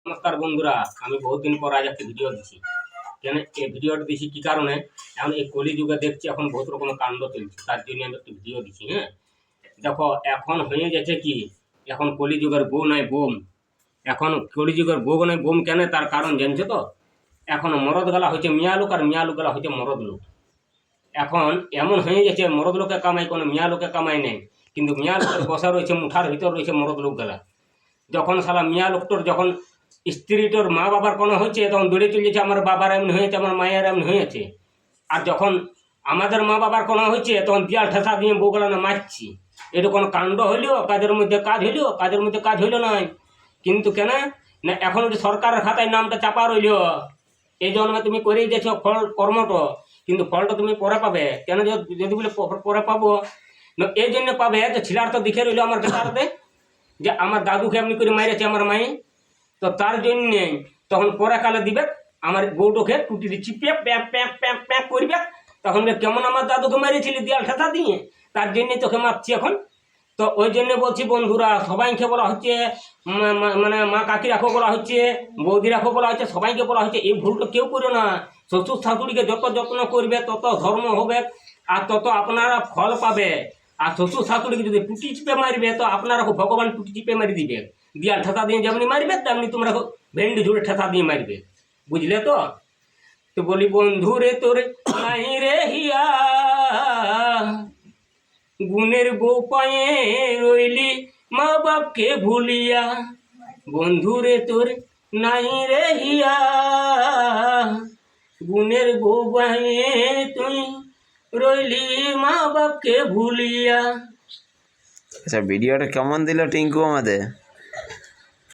নমস্কার বন্ধুরা, আমি বহুদিন পর আজ একটা ভিডিও দিচ্ছি। কেন এই ভিডিওটা দিচ্ছি কি কারণে? এখন এই কলিযুগে দেখছি এখন বহুত রকমের কাণ্ড চলছে, তার জন্য আমি একটা ভিডিও দিচ্ছি। হ্যাঁ, দেখো এখন হয়ে গেছে কি, এখন কলিযুগের বউ নয় বোম। এখন কলিযুগের বউ নয় বোম কেন, তার কারণ জানছো তো? এখন মরদ গলা হচ্ছে মিয়া লোক আর মিয়া লোক গলা হচ্ছে মরদ লোক। এখন এমন হয়ে গেছে মরদ লোকে কামাই, কোনো মিয়া লোকে কামাই নেই, কিন্তু মিয়া লোকের বসা রয়েছে মুঠার ভিতর রয়েছে মরদ লোক গলা। যখন সালা মিয়া লোকটোর যখন স্ত্রীটোর মা বাবার কোনো হয়েছে, তখন দৌড়ে চলেছে আমার বাবার এমন হয়েছে, আমার মায়ের এমন হয়েছে। আর যখন আমাদের মা বাবার কোনো হয়েছে, তখন দিয়াল ঠেসা দিয়ে বউগুলা না মারছি। এটা কোনো কাণ্ড হইলেও কাজের মধ্যে কাজ হইল, কাজের মধ্যে কাজ হইল নয়। কিন্তু কেন না, এখন ওই সরকারের খাতায় নামটা চাপা রইল, এই জন্মে তুমি করেই গেছো ফল কর্মটো, কিন্তু ফলটা তুমি পরে পাবে। কেন যদি বলে পরে পাবো না, এই জন্য পাবে যে ছিলার তো দেখে রইল আমার বেটারতে যে আমার দাদুকে এমনি করে মাইরেছে আমার মায়ে, তো তার জন্যে তখন পরে দিবে আমার বউটোকে টুটি চিপিয়ে প্যাঁক প্যাঁক প্যাঁক প্যাঁক করবে। তখন কেমন আমার দাদুকে মেরেছিলি দিয়াল ঠেসা দিয়ে, তার জন্যই তোকে মারছি এখন। তো ওই জন্য বলছি বন্ধুরা, সবাইকে বলা হচ্ছে, মানে মা কাকিরাকে বলা হচ্ছে, বৌদিরাকে বলা হচ্ছে, সবাইকে বলা হচ্ছে এই ভুলটা কেউ করো না। শ্বশুর শাশুড়িকে যত যত্ন করবে তত ধর্ম হবে, আর তত আপনারা ফল পাবে। আর শ্বশুর শাশুড়িকে যদি টুটি চিপে মারবে, তো আপনারা ভগবান টুটি চিপে মারি দিবে। দিয়াল ঠেসা দিয়ে যেমনি মারবে, তেমনি তোমরা ভেন্ডি ঝুড়ে ঠেসা দিয়ে মারবে। বুঝলে তো? তো বলি বন্ধু রে তোরে নাই রে হিয়া, গুণের বউ পায়ে রইলি মা বাপকে ভুলিয়া। বন্ধু রে তোর নাই রে হিয়া, গুণের বউ পায়ে তুই রইলি মা বাপকে ভুলিয়া। আচ্ছা, ভিডিওটা কেমন দিল টিঙ্কু আমাদের?